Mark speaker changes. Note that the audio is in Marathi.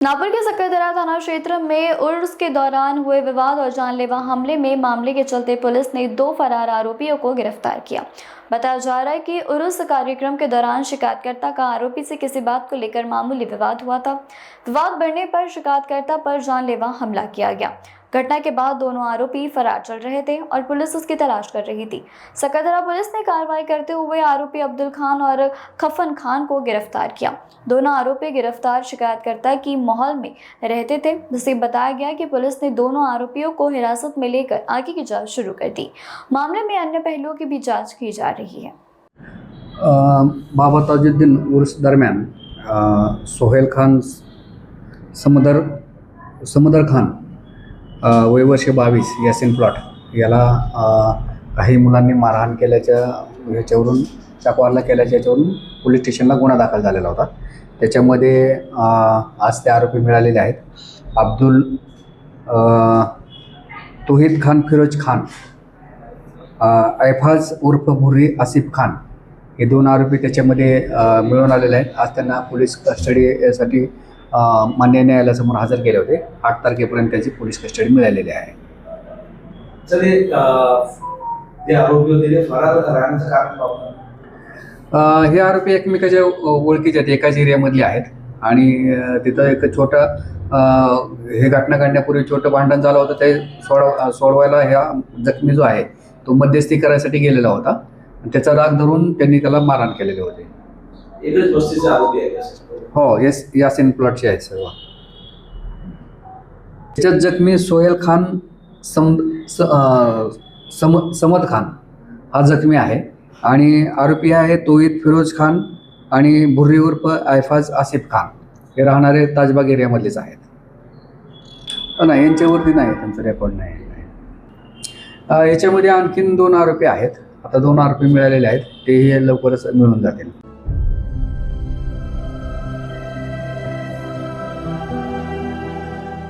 Speaker 1: नागौर के सकरदरा थाना क्षेत्र में उर्स के दौरान हुए विवाद और जानलेवा हमले में मामले के चलते पुलिस ने 2 फरार आरोपियों को गिरफ्तार किया। बताया जा रहा है कि उर्स कार्यक्रम के दौरान शिकायतकर्ता का आरोपी से किसी बात को लेकर मामूली विवाद हुआ था। विवाद बढ़ने पर शिकायतकर्ता पर जानलेवा हमला किया गया। घटना के बाद दोनों आरोपी फरार चल रहे थे और पुलिस उसकी तलाश कर रही थी। सकरदरा पुलिस ने कार्रवाई करते हुए आरोपी अब्दुल खान और खफन खान को गिरफ्तार किया। दोनों आरोपी गिरफ्तार शिकायतकर्ता की महल में रहते थे, जिसे बताया गया कि पुलिस ने दोनों आरोपियों को हिरासत में लेकर आगे की जांच शुरू कर दी। मामले में अन्य पहलुओं की भी जांच की जा रही है।
Speaker 2: बाबा ताजुद्दीन उर्स दरम्यान सोहेल खान समदर खान वय वर्ष 22 यासिन प्लॉट याला काही मुलांनी मारहाण केल्याच्या ह्याच्यावरून चाकू केल्याच्या ह्याच्यावरून पोलीस स्टेशनला गुन्हा दाखल झालेला होता। त्याच्यामध्ये आज ते आरोपी मिळालेले आहेत। अब्दुल तोहिद खान फिरोज खान, ऐफाज उर्फ भुर्री आसिफ खान हे 2 आरोपी त्याच्यामध्ये मिळून आलेले आहेत। आज त्यांना पोलीस कस्टडीसाठी मान्य न्यायालयासमोर हजर केले होते। 8 तारखेपर्यंत त्याची पोलीस कस्टडी मिळालेली आहे। हे आरोपी एकमेकाच्या ओळखीचे आहेत, एकाच एरियामधले आहेत आणि तिथं एक छोटा हे घटना घडण्यापूर्वी छोटं भांडण झालं होतं। ते सोडवायला ह्या जखमी जो आहे तो मध्यस्थी करायसाठी गेलेला होता। त्याचा राग धरून त्यांनी त्याला मारहाण केलेले होते।
Speaker 3: एकच वस्तीचे आरोपी आहेत?
Speaker 2: हो, यासिन प्लॉटचे आहेत सर्व। त्याच्यात जखमी सोहेल खान समद खान हा जखमी आहे आणि आरोपी आहे तोहिद फिरोज खान आणि भुर्री उर्फ ऐफाज आसिफ खान हे राहणारे ताजबाग एरियामधलेच आहेत। नाही, यांच्यावरती नाही, त्यांचं रेकॉर्ड नाही। याच्यामध्ये आणखीन 2 आरोपी आहेत। आता 2 आरोपी मिळालेले आहेत, तेही लवकरच मिळून जातील।